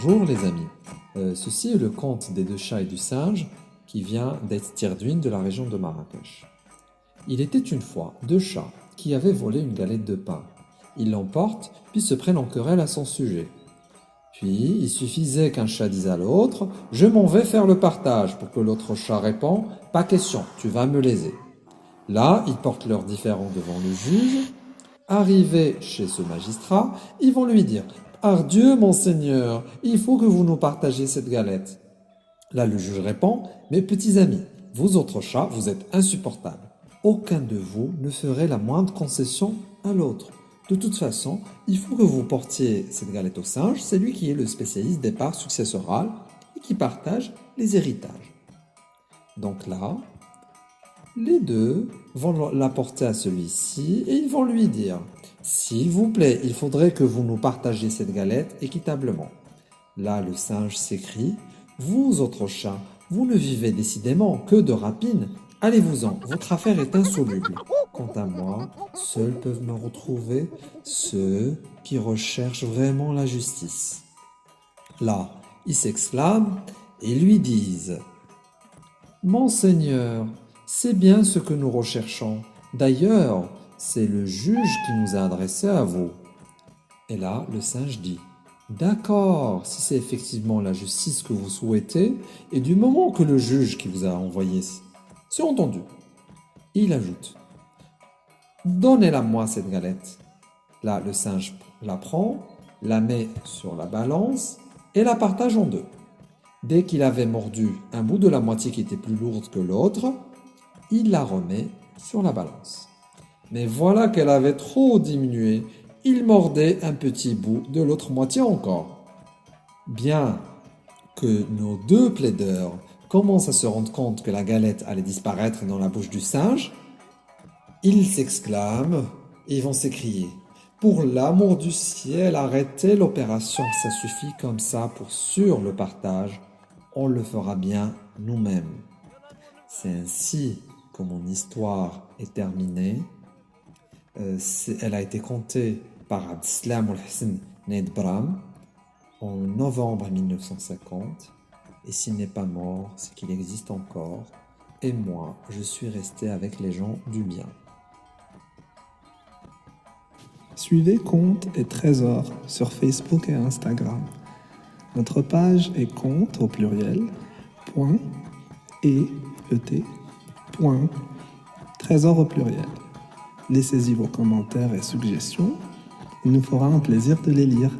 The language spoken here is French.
Bonjour les amis. Ceci est le conte des deux chats et du singe qui vient d'être tiré de la région de Marrakech. Il était une fois deux chats qui avaient volé une galette de pain. Ils l'emportent puis se prennent en querelle à son sujet. Puis il suffisait qu'un chat dise à l'autre « Je m'en vais faire le partage » pour que l'autre chat répond « Pas question, tu vas me léser ». Là, ils portent leurs différends devant le juge. Arrivés chez ce magistrat, ils vont lui dire « Par Dieu, monseigneur, il faut que vous nous partagiez cette galette. » Là, le juge répond « Mes petits amis, vous autres chats, vous êtes insupportables. Aucun de vous ne ferait la moindre concession à l'autre. De toute façon, il faut que vous portiez cette galette au singe, c'est lui qui est le spécialiste des parts successorales et qui partage les héritages. » Donc là, les deux vont l'apporter à celui-ci et ils vont lui dire « S'il vous plaît, il faudrait que vous nous partagiez cette galette équitablement. » Là, le singe s'écrie « Vous autres chats, vous ne vivez décidément que de rapines. Allez-vous-en, votre affaire est insoluble. Quant à moi, seuls peuvent me retrouver ceux qui recherchent vraiment la justice. » Là, ils s'exclament et lui disent « Monseigneur, c'est bien ce que nous recherchons. D'ailleurs, c'est le juge qui nous a adressés à vous. » Et là, le singe dit « D'accord, si c'est effectivement la justice que vous souhaitez, et du moment que le juge qui vous a envoyé, c'est entendu. » Il ajoute « Donnez-la-moi cette galette. » Là, le singe la prend, la met sur la balance et la partage en deux. Dès qu'il avait mordu un bout de la moitié qui était plus lourde que l'autre, il la remet sur la balance. Mais voilà qu'elle avait trop diminué. Il mordait un petit bout de l'autre moitié encore. Bien que nos deux plaideurs commencent à se rendre compte que la galette allait disparaître dans la bouche du singe, ils s'exclament et vont s'écrier « Pour l'amour du ciel, arrêtez l'opération, ça suffit comme ça pour sûr le partage. On le fera bien nous-mêmes. » C'est ainsi que mon histoire est terminée. Elle a été contée par Abdeslam Oulhassan Neid Bram en novembre 1950. Et s'il n'est pas mort, c'est qu'il existe encore. Et moi, je suis resté avec les gens du bien. Suivez Contes et Trésors sur Facebook et Instagram. Notre page est conte au pluriel, .trésor au pluriel. Laissez-y vos commentaires et suggestions. Il nous fera un plaisir de les lire.